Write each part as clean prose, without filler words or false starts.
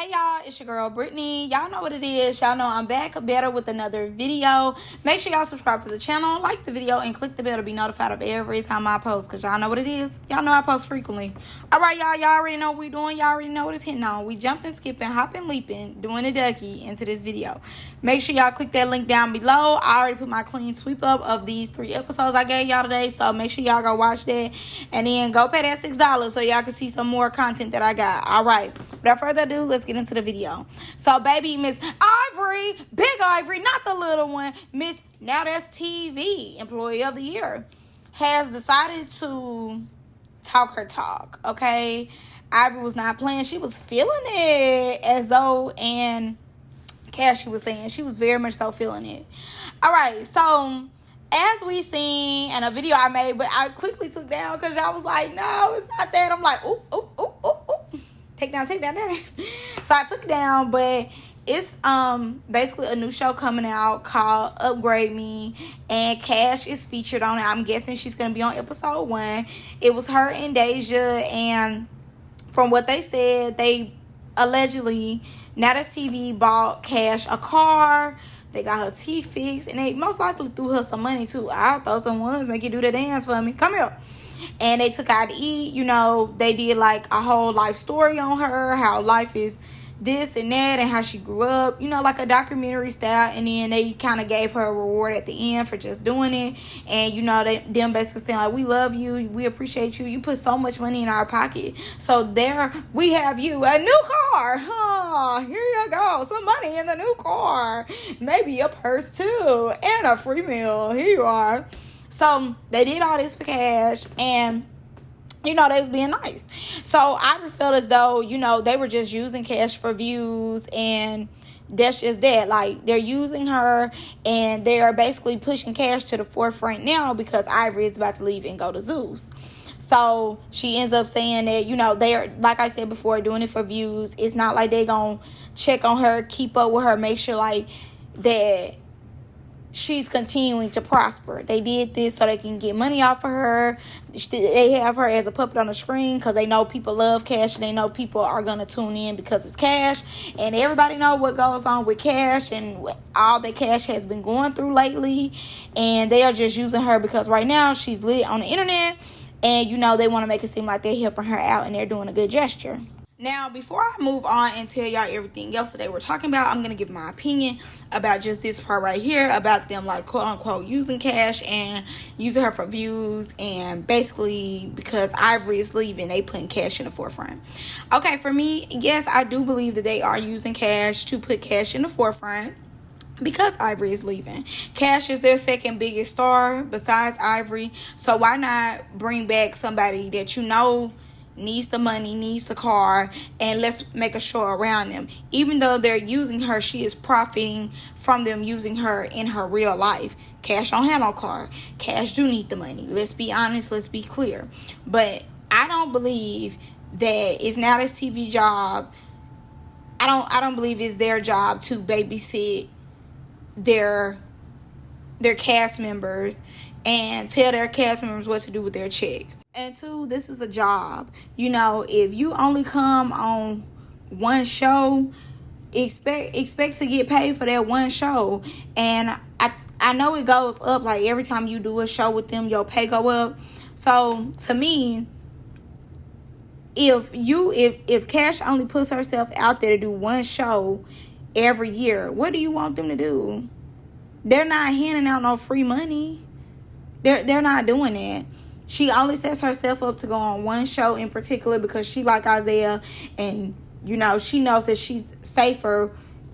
Hey y'all, it's your girl Brittany. Y'all know what it is. Y'all know I'm back better with another video. Make sure y'all subscribe to the channel, like the video, and click the bell to be notified of every time I post, because y'all know what it is. Y'all know I post frequently. Alright y'all already know what we doing. Y'all already know what it's hitting on. We jumping, skipping, hopping, leaping, doing a ducky into this video. Make sure y'all click that link down below. I already put my clean sweep up of these 3 episodes I gave y'all today, so make sure y'all go watch that and then go pay that $6 so y'all can see some more content that I got. Alright, without further ado, let's get into the video. So baby, Miss Ivori, big Ivori, not the little one, Miss Now That's TV Employee of the Year, has decided to talk her talk. Okay, Ivori was not playing. She was feeling it, as though, and Cassie was saying she was very much so feeling it. All right, so as we seen in a video I made, but I quickly took down because y'all was like, no, it's not that. I'm like, ooh, ooh, ooh, ooh, ooh. Take down. So I took it down, but it's basically a new show coming out called Upgrade Me, and Cash is featured on it. I'm guessing she's gonna be on episode 1. It was her and Deja, and from what they said, they allegedly, Now That's TV bought Cash a car. They got her teeth fixed, and they most likely threw her some money too. I'll throw some ones, make you do the dance for me. Come here. And they took her out to eat. You know, they did like a whole life story on her, how life is this and that, and how she grew up, you know, like a documentary style. And then they kind of gave her a reward at the end for just doing it. And, you know, them basically saying, like, we love you, we appreciate you, you put so much money in our pocket, so there we have you a new car. Here you go, some money in the new car, maybe a purse too, and a free meal. Here you are. So they did all this for Cash, and you know, they was being nice. So I just felt as though, you know, they were just using Cash for views, and that's just that. Like, they're using her, and they are basically pushing Cash to the forefront now because Ivori is about to leave and go to Zeus. So she ends up saying that, you know, they're, like I said before, doing it for views. It's not like they gonna check on her, keep up with her, make sure like that she's continuing to prosper. They did this so they can get money off of her. They have her as a puppet on the screen because they know people love Cash, and they know people are going to tune in because it's Cash. And everybody know what goes on with Cash and all that Cash has been going through lately. And they are just using her because right now she's lit on the internet. And, you know, they want to make it seem like they're helping her out and they're doing a good gesture. Now, before I move on and tell y'all everything else that they were talking about, I'm going to give my opinion about just this part right here, about them, like, quote-unquote, using Cash and using her for views, and basically because Ivori is leaving, they putting Cash in the forefront. Okay, for me, yes, I do believe that they are using Cash to put Cash in the forefront because Ivori is leaving. Cash is their second biggest star besides Ivori, so why not bring back somebody that you know needs the money, needs the car, and let's make a show around them. Even though they're using her, she is profiting from them using her in her real life. Cash don't have no car. Cash do need the money. Let's be honest, let's be clear. But I don't believe that it's Now That's TV job. I don't believe it's their job to babysit their cast members and tell their cast members what to do with their check. And 2, this is a job. You know, if you only come on one show, expect to get paid for that one show. And I know it goes up, like every time you do a show with them, your pay go up. So to me, if Cash only puts herself out there to do one show every year, what do you want them to do? They're not handing out no free money. They're not doing that. She only sets herself up to go on one show in particular because she like Isaiah, and, you know, she knows that she's safer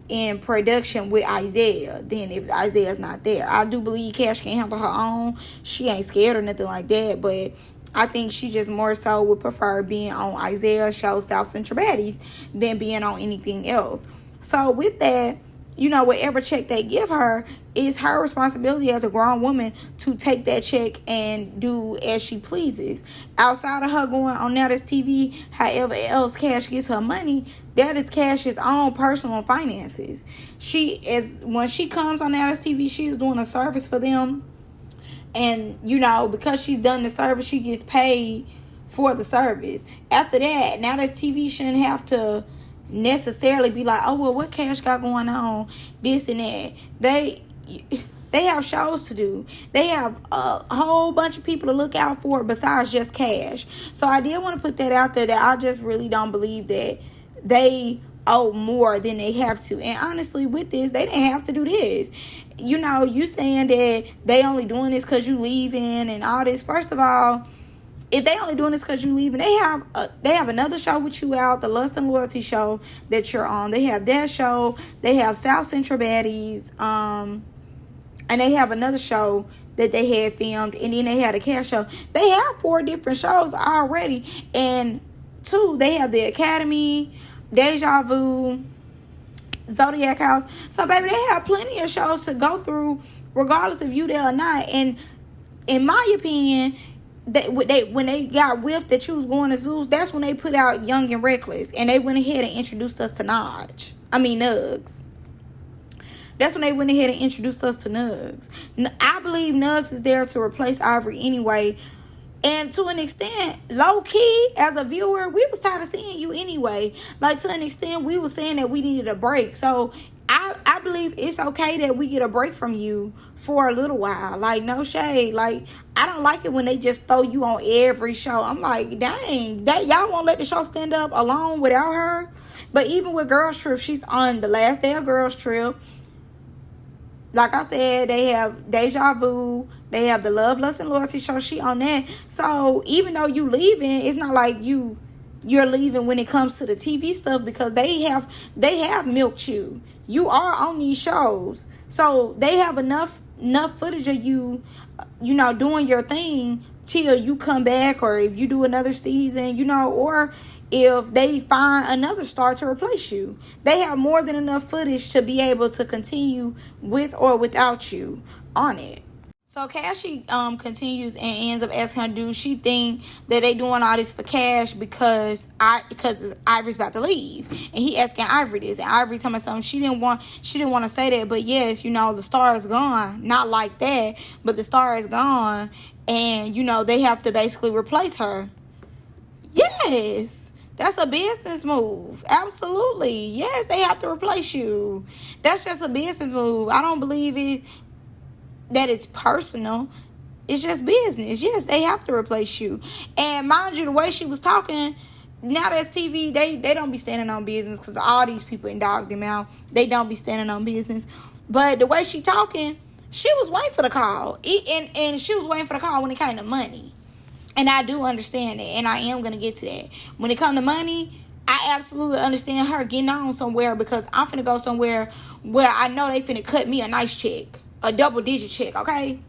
in production with Isaiah than if Isaiah's not there. I do believe Cash can handle her own. She ain't scared or nothing like that, but I think she just more so would prefer being on Isaiah's show, South Central Baddies, than being on anything else. So with that, you know, whatever check they give her, is her responsibility as a grown woman to take that check and do as she pleases. Outside of her going on Now That's TV, however else Cash gets her money, that is Cash's own personal finances. When she comes on Now That's TV, she is doing a service for them. And, you know, because she's done the service, she gets paid for the service. After that, Now That's TV shouldn't have to necessarily be like, oh, well, what Cash got going on, this and that. They have shows to do. They have a whole bunch of people to look out for besides just Cash. So I did want to put that out there, that I just really don't believe that they owe more than they have to. And honestly, with this, they didn't have to do this. You saying that they only doing this because you leaving and all this. First of all, if they only doing this because you leaving, they have another show with you out, the Lust and Loyalty show that you're on. They have that show. They have South Central Baddies. And they have another show that they had filmed. And then they had a Cash show. They have 4 different shows already. And 2, they have the Academy, Deja Vu, Zodiac House. So, baby, they have plenty of shows to go through, regardless if you there or not. And in my opinion, when they got whiffed that you was going to Zeus, that's when they put out Young and Reckless. And they went ahead and introduced us to Nugs. That's when they went ahead and introduced us to Nugs. I believe Nugs is there to replace Ivori anyway. And to an extent, low-key, as a viewer, we was tired of seeing you anyway. Like, to an extent, we were saying that we needed a break. So, I believe it's okay that we get a break from you for a little while. Like, no shade. Like, I don't like it when they just throw you on every show. I'm like, dang, y'all won't let the show stand up alone without her? But even with Girls Trip, she's on the last day of Girls Trip. Like I said, they have Deja Vu. They have the Love, Lust, and Loyalty show. She on that. So even though you leaving, it's not like you're leaving when it comes to the TV stuff, because they have milked you. You are on these shows. So they have enough footage of you, doing your thing till you come back, or if you do another season, or if they find another star to replace you. They have more than enough footage to be able to continue with or without you on it. So Cashy continues and ends up asking her, do she think that they doing all this for Cash because Ivori's about to leave? And he asking Ivori this, and Ivori telling me something she didn't want to say that, but yes, the star is gone. Not like that, but the star is gone, and they have to basically replace her. Yes. That's a business move. Absolutely. Yes, they have to replace you. That's just a business move. I don't believe that it's personal. It's just business. Yes, they have to replace you. And mind you, the way she was talking, now that's TV, they don't be standing on business, because all these people dogged them out. They don't be standing on business. But the way she talking, she was waiting for the call. And she was waiting for the call when it came to money. And I do understand that, and I am going to get to that. When it comes to money, I absolutely understand her getting on somewhere, because I'm finna go somewhere where I know they finna cut me a nice check, a double-digit check, okay?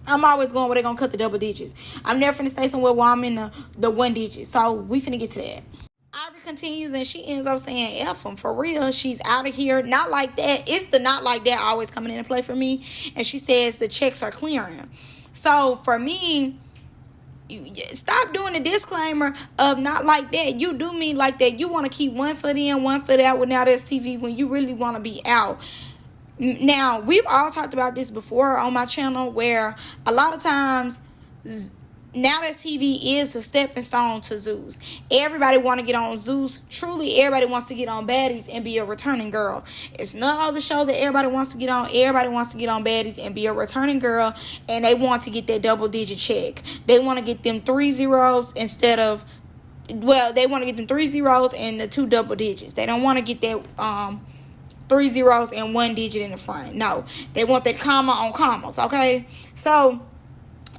I'm always going where they going to cut the double digits. I'm never finna stay somewhere where I'm in the 1 digit, so we finna get to that. Ivori continues, and she ends up saying, F them, for real. She's out of here. Not like that. It's the not like that always coming into play for me. And she says the checks are clearing. So, for me, stop doing the disclaimer of not like that. You do mean like that. You want to keep 1 foot in, 1 foot out with Now That's TV when you really want to be out. Now, we've all talked about this before on my channel, where a lot of times Now That's TV is a stepping stone to Zeus. Everybody want to get on Zeus. Truly, everybody wants to get on Baddies and be a returning girl. It's not all the show that everybody wants to get on. Everybody wants to get on Baddies and be a returning girl, and they want to get that double-digit check. They want to get them 3 zeros instead of, they want to get them 3 zeros and the 2 double digits. They don't want to get that 3 zeros and 1 digit in the front. No, they want that comma on commas, okay? So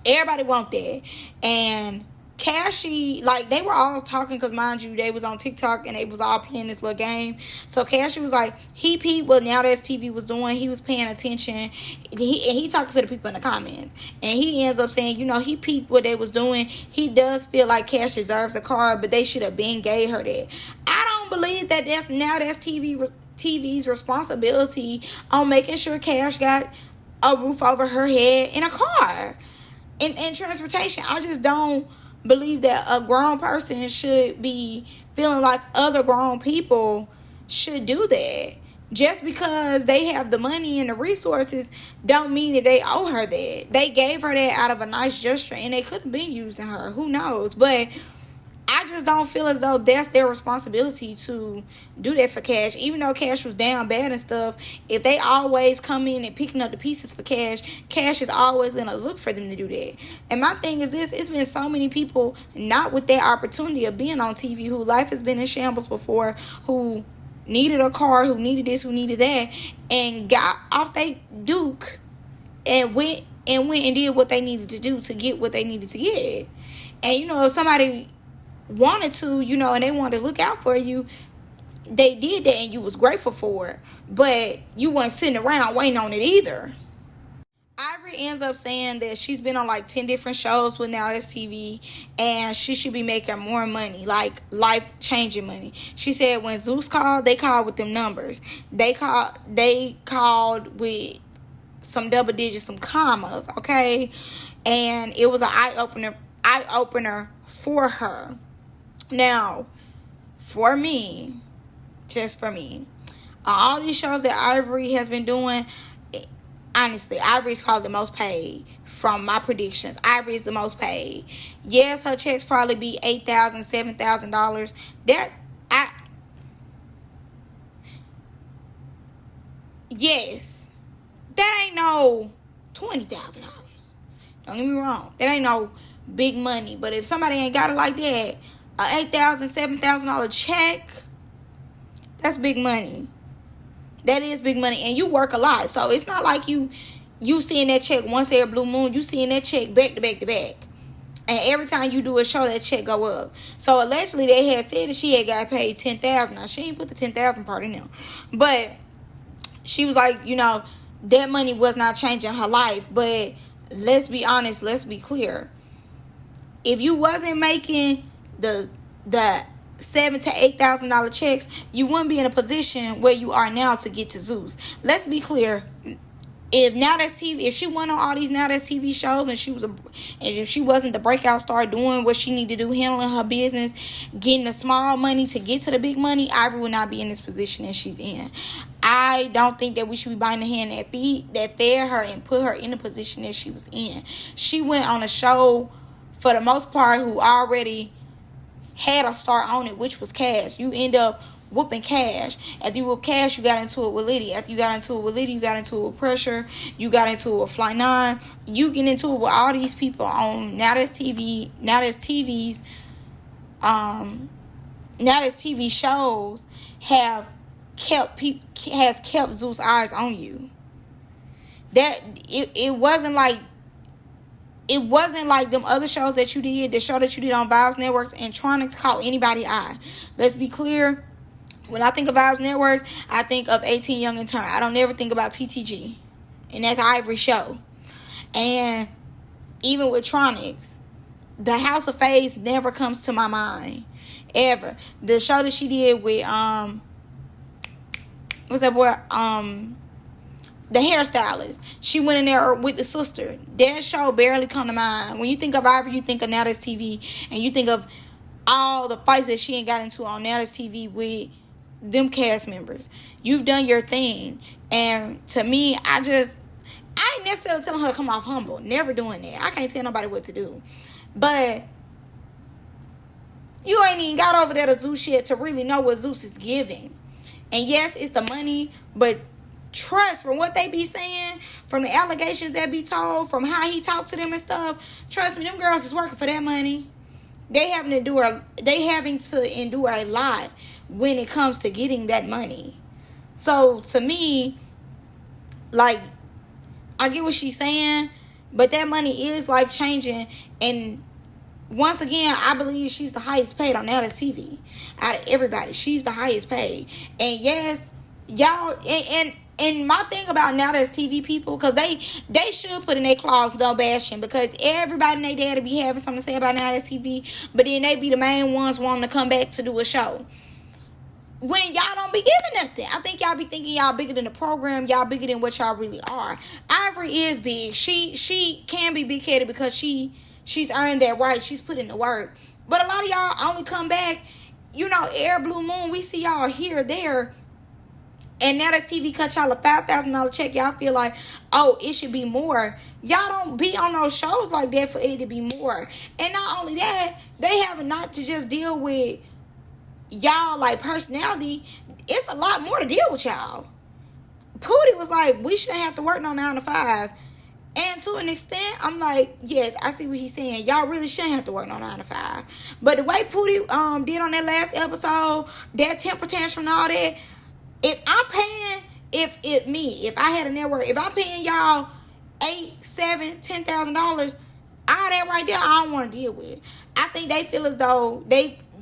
everybody want that. And Cashy, they were all talking, because mind you, they was on TikTok and they was all playing this little game. So Cashy was like, he peeped what Now That's TV was doing. He was paying attention. He talked to the people in the comments, and he ends up saying, he peeped what they was doing. He does feel like Cash deserves a card, but they should have been gave her that. I don't believe that that's Now That's TV's responsibility on making sure Cash got a roof over her head in a car. In transportation. I just don't believe that a grown person should be feeling like other grown people should do that. Just because they have the money and the resources don't mean that they owe her that. They gave her that out of a nice gesture, and they could have been using her. Who knows? But I just don't feel as though that's their responsibility to do that for Cash. Even though Cash was down bad and stuff, if they always come in and picking up the pieces for Cash, Cash is always going to look for them to do that. And my thing is this, it's been so many people not with that opportunity of being on TV who life has been in shambles before, who needed a car, who needed this, who needed that, and got off they Duke and went and did what they needed to do to get what they needed to get. And, you know, if somebody wanted to, you know, and they wanted to look out for you, they did that and you was grateful for it. But you wasn't sitting around waiting on it either. Ivori ends up saying that she's been on like 10 different shows with Now That's TV, and she should be making more money, like life-changing money. She said when Zeus called, they called with them numbers. They called with some double digits, some commas, okay? And it was an eye-opener for her. Now, for me, just for me, all these shows that Ivori has been doing, honestly, Ivori's probably the most paid from my predictions. Ivori is the most paid. Yes, her checks probably be $8,000, $7,000. Yes, that ain't no $20,000. Don't get me wrong. That ain't no big money. But if somebody ain't got it like that, a $8,000, $7,000 check, that's big money. That is big money. And you work a lot. So it's not like you seeing that check once every blue moon. You seeing that check back to back to back. And every time you do a show, that check go up. So allegedly they had said that she had got paid $10,000. Now she ain't put the $10,000 part in there. But she was like, you know, that money was not changing her life. But let's be honest, let's be clear. If you wasn't making the $7,000 to $8,000 checks, you wouldn't be in a position where you are now to get to Zeus. Let's be clear. If Now That's TV, if she went on all these Now That's TV shows and if she wasn't the breakout star doing what she needed to do, handling her business, getting the small money to get to the big money, Ivori would not be in this position that she's in. I don't think that we should be biting the hand that fed her and put her in the position that she was in. She went on a show, for the most part, who already had a star on it, which was Cash. You end up whooping Cash. After you whoop Cash, you got into it with Liddy. After you got into it with Liddy, you got into it with Pressure. You got into it with Fly 9. You get into it with all these people on Now That's TV. Now That's TV's Now That's TV shows has kept Zeus' eyes on you. That it wasn't like them other shows that you did, the show that you did on Vibes Networks and Tronics caught anybody's eye. Let's be clear. When I think of Vibes Networks, I think of 18 Young and Turn. I don't ever think about TTG. And that's Ivori's show. And even with Tronics, the House of Faze never comes to my mind. Ever. The show that she did with what's that boy? The hairstylist. She went in there with the sister. That show barely come to mind. When you think of Ivori, you think of Now That's TV, and you think of all the fights that she ain't got into on Now That's TV with them cast members. You've done your thing. And to me, I ain't necessarily telling her to come off humble. Never doing that. I can't tell nobody what to do. But you ain't even got over there to Zeus shit to really know what Zeus is giving. And yes, it's the money, but trust, from what they be saying, from the allegations that be told, from how he talked to them and stuff, trust me, them girls is working for that money. They having to endure a lot when it comes to getting that money. So to me, like, I get what she's saying, but that money is life changing. And once again, I believe she's the highest paid on Now That's TV. Out of everybody, she's the highest paid. And yes, y'all, and my thing about Now That's TV people, because they should put in their clause no bashing, because everybody and their daddy be having something to say about Now That's TV, but then they be the main ones wanting to come back to do a show when y'all don't be giving nothing. I think y'all be thinking y'all bigger than the program, y'all bigger than what y'all really are. Ivori is big. She can be big-headed because she's earned that right. She's put in the work. But a lot of y'all only come back, you know, air blue moon. We see y'all here or there. and now this TV cut y'all a $5,000 check, y'all feel like, oh, it should be more. Y'all don't be on those shows like that for it to be more. And not only that, they have not to just deal with y'all like personality. It's a lot more to deal with y'all. Pootie was like, we shouldn't have to work no 9 to 5. And to an extent, I'm like, yes, I see what he's saying. Y'all really shouldn't have to work no 9 to 5. But the way Pootie did on that last episode, that temper tantrum and all that, if I'm paying, if I had a network, if I'm paying y'all $8, $7, $10,000, all that right there, I don't want to deal with. I think they feel as though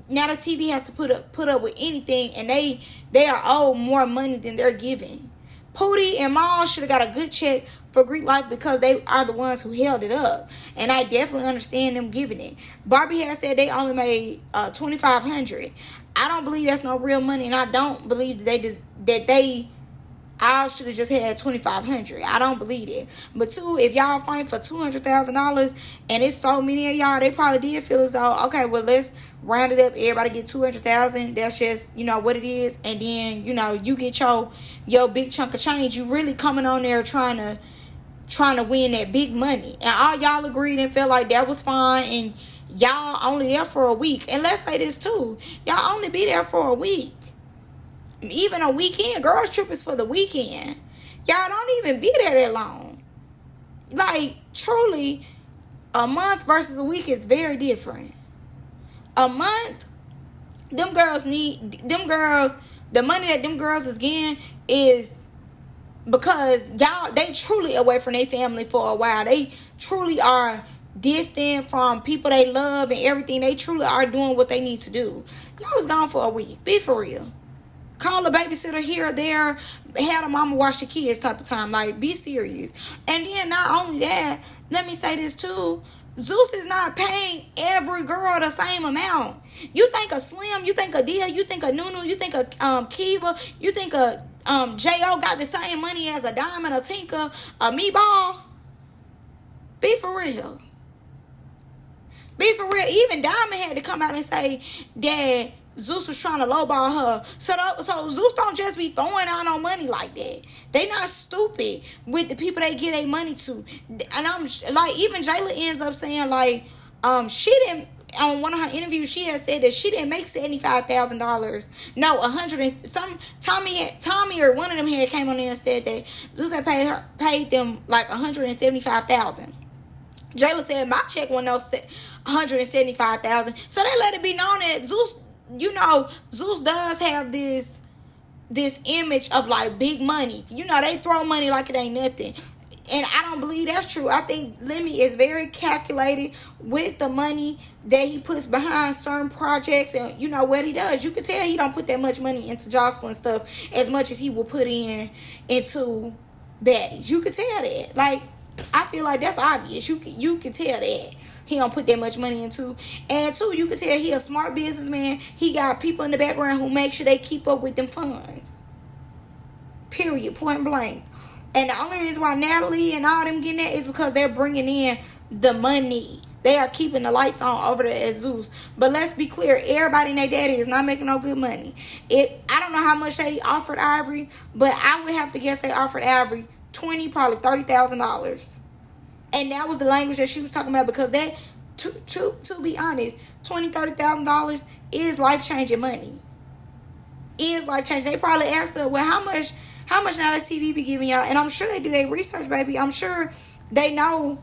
now this TV has to put up with anything, and they are owed more money than they're giving. Pootie and Maul should have got a good check for Greek life because they are the ones who held it up, and I definitely understand them giving it. Barbie has said they only made $2,500. I don't believe that's no real money, and I don't believe that they all should have just had $2,500. I don't believe it. But two, if y'all fighting for $200,000 and it's so many of y'all, they probably did feel as though, okay, well, let's round it up. Everybody get $200,000. That's just, what it is. And then, you get your big chunk of change. You really coming on there trying to win that big money. And all y'all agreed and felt like that was fine. And y'all only there for a week. And let's say this too. Y'all only be there for a week. Even a weekend. Girls trip is for the weekend. Y'all don't even be there that long. Like, truly, a month versus a week is very different. A month, the money that them girls is getting is because they truly away from their family for a while. They truly are distant from people they love and everything. They truly are doing what they need to do. Y'all was gone for a week. Be for real. Call a babysitter here or there. Had a mama watch the kids type of time. Like, be serious. And then not only that, let me say this too. Zeus is not paying every girl the same amount. You think a Slim, you think a Dia, you think a Nunu, you think a Kiva, you think a J.O. got the same money as a Diamond, a Tinker, a Meatball? Be for real. Be for real. Even Diamond had to come out and say that Zeus was trying to lowball her. So Zeus don't just be throwing out no money like that. They not stupid with the people they give their money to. And I'm like, even Jayla ends up saying like, she didn't, on one of her interviews, she had said that she didn't make $75,000. No, 100 and some. Tommy or one of them had came on there and said that Zeus had paid them like $175,000. Jayla said my check went no $175,000. So they let it be known that Zeus. Zeus does have this image of like big money. They throw money like it ain't nothing. And I don't believe that's true. I think Lemmy is very calculated with the money that he puts behind certain projects and what he does. You can tell he don't put that much money into Jocelyn stuff as much as he will put into baddies. You can tell that. Like, I feel like that's obvious. You can tell that. He don't put that much money into. And two, you can tell he a smart businessman. He got people in the background who make sure they keep up with them funds. Period. Point blank. And the only reason why Natalie and all them getting that is because they're bringing in the money. They are keeping the lights on over there at Zeus. But let's be clear, everybody and their daddy is not making no good money. I don't know how much they offered Ivori, but I would have to guess they offered Ivori $20,000, probably $30,000. And that was the language that she was talking about, because that, to be honest, $20,000, $30,000 is life-changing money. Is life-changing. They probably asked her, well, how much now does TV be giving y'all? And I'm sure they do their research, baby. I'm sure they know,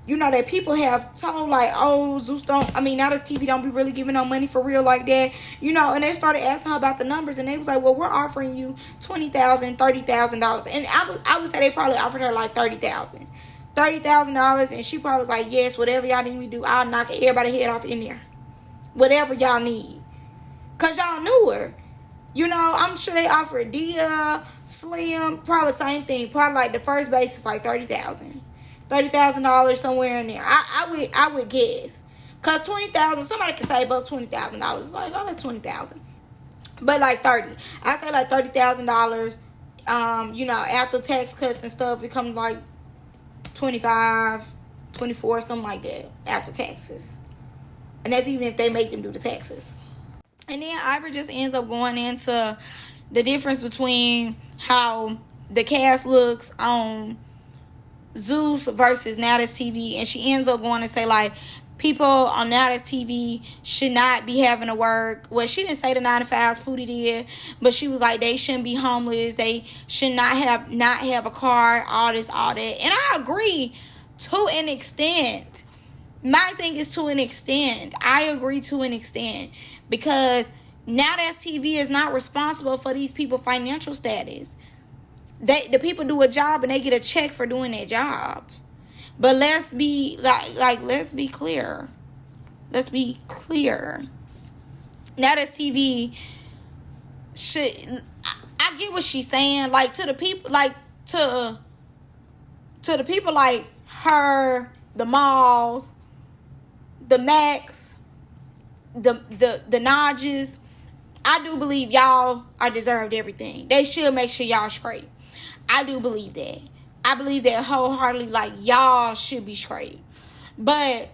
that people have told, like, oh, Zeus now this TV don't be really giving no money for real like that. And they started asking her about the numbers, and they was like, well, we're offering you $20,000, $30,000. And I would say they probably offered her like $30,000. $30,000, and she probably was like, yes, whatever y'all need me to do, I'll knock everybody's head off in there. Whatever y'all need. Because y'all knew her. I'm sure they offered Dia, Slim, probably the same thing. Probably like the first base is like $30,000. $30,000 somewhere in there. I would guess. Because $20,000, somebody can save up $20,000. It's like, oh, that's $20,000. But like 30. I say like $30,000, after tax cuts and stuff, it comes like 25, 24, something like that after taxes. And that's even if they make them do the taxes. And then Ivor just ends up going into the difference between how the cast looks on Zeus versus Now That's TV, and she ends up going to say like people on Now That's TV should not be having to work. Well, she didn't say the 9 to 5s, Pootie did, but she was like they shouldn't be homeless, they should not have a car, all this, all that. And I agree to an extent. My thing is to an extent. I agree to an extent, because Now That's TV is not responsible for these people's financial status. The people do a job and they get a check for doing their job. But let's be let's be clear. Let's be clear. Now That's TV should, I get what she's saying. Like to the people, like to the people like her, the Malls, the Max, the Nodges. I do believe y'all are deserved everything. They should make sure y'all straight. I do believe that. I believe that wholeheartedly, like, y'all should be straight. But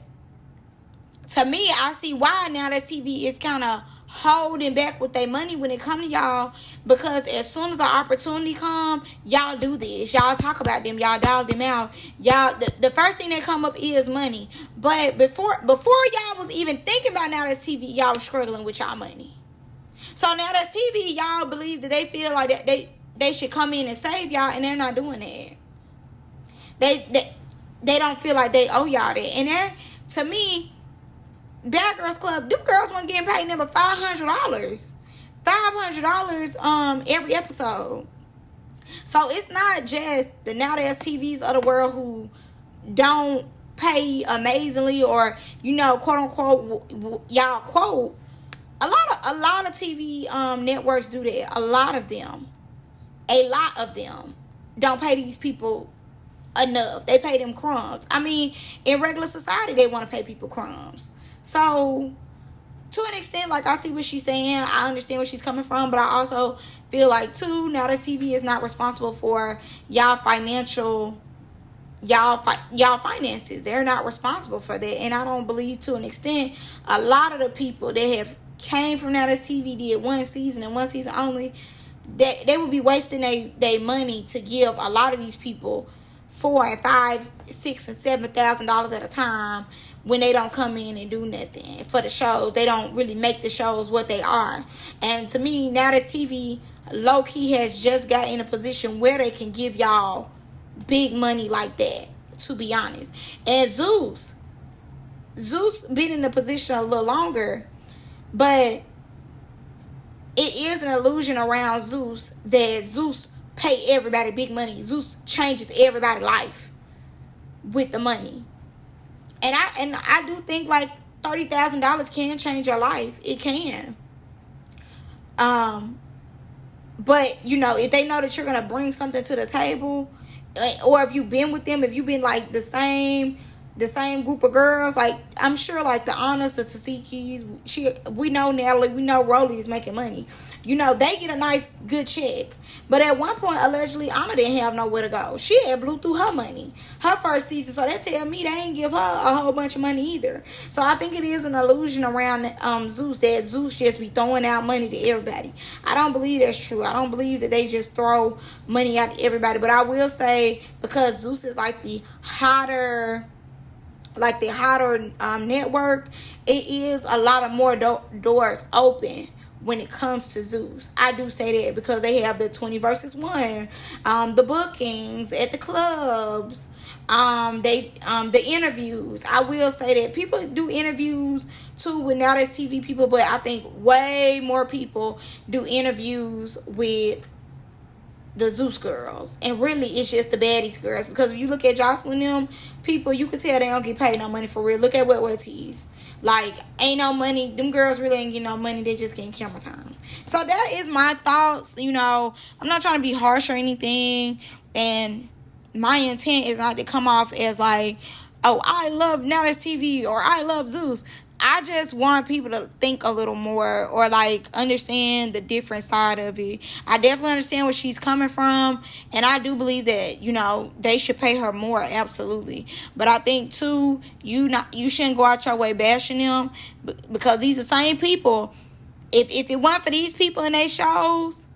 to me, I see why Now That TV is kind of holding back with their money when it comes to y'all, because as soon as the opportunity comes, y'all do this. Y'all talk about them. Y'all dog them out. Y'all, the first thing that come up is money. But before y'all was even thinking about Now That TV, y'all was struggling with y'all money. So Now That TV, y'all believe that they feel like that they should come in and save y'all, and they're not doing that. They don't feel like they owe y'all that. And then, to me, Bad Girls Club, them girls weren't getting paid number $500. $500 every episode. So it's not just the Now That's TVs of the world who don't pay amazingly, or, quote unquote, y'all quote. A lot of TV networks do that. A lot of them don't pay these people enough. They pay them crumbs. I mean, in regular society, they want to pay people crumbs. So, to an extent, like, I see what she's saying. I understand where she's coming from, but I also feel like, too, Now That TV is not responsible for y'all finances. They're not responsible for that. And I don't believe, to an extent, a lot of the people that have came from Now That TV did one season and one season only, that they would be wasting their money to give a lot of these people $4,000 and $5,000, $6,000 and $7,000 at a time when they don't come in and do nothing for the shows. They don't really make the shows what they are. And to me, Now That TV low-key has just got in a position where they can give y'all big money like that, to be honest. And Zeus been in the position a little longer, but it is an illusion around Zeus that Zeus pay everybody big money. Zeus changes everybody's life with the money. And I do think like $30,000 can change your life. It can. But if they know that you're gonna bring something to the table, or if you've been with them, if you've been like the same group of girls, like I'm sure like the Honors, the Tsasikis, we know Natalie, we know Rolly is making money. They get a nice good check. But at one point, allegedly, Anna didn't have nowhere to go. She had blew through her money her first season, so that tell me they ain't give her a whole bunch of money either. So I think it is an illusion around Zeus, that Zeus just be throwing out money to everybody. I don't believe that's true. I don't believe that they just throw money out to everybody. But I will say, because Zeus is like the hotter network, it is a lot of more doors open when it comes to Zeus. I do say that because they have the 20 versus 1, the bookings at the clubs, the interviews. I will say that people do interviews too with Now That's TV people, but I think way more people do interviews with the Zeus girls. And really, it's just the baddies girls. Because if you look at Jocelyn them people, you can tell they don't get paid no money for real. Look at Wet Tees. Like, ain't no money. Them girls really ain't getting no money. They just getting camera time. So that is my thoughts. I'm not trying to be harsh or anything. And my intent is not to come off as like, oh, I love Now That's TV or I love Zeus. I just want people to think a little more, or like understand the different side of it. I definitely understand where she's coming from, and I do believe that they should pay her more, absolutely. But I think too, you shouldn't go out your way bashing them, because these are the same people. If it weren't for these people in their shows,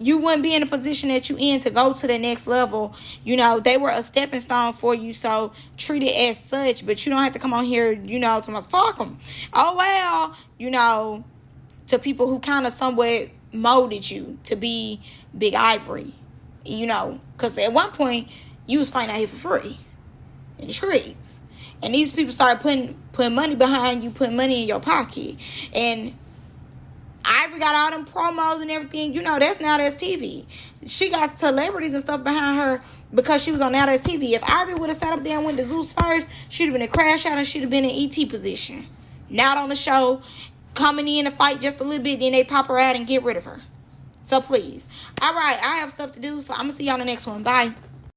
you wouldn't be in the position that you in to go to the next level. You know, they were a stepping stone for you, so treat it as such. But you don't have to come on here, you know, to much fuck them. Oh, well, you know, to people who kind of somewhat molded you to be Big Ivori. You know, because at one point, you was fighting out here for free in the streets. And these people started putting money behind you, putting money in your pocket. And Ivori got all them promos and everything. You know, that's TV. She got celebrities and stuff behind her because she was on TV. If Ivori would have sat up there and went to Zeus first, she'd have been a crash out and she'd have been in ET position. Not on the show, coming in to fight just a little bit, then they pop her out and get rid of her. So please. All right, I have stuff to do, so I'm going to see y'all on the next one. Bye.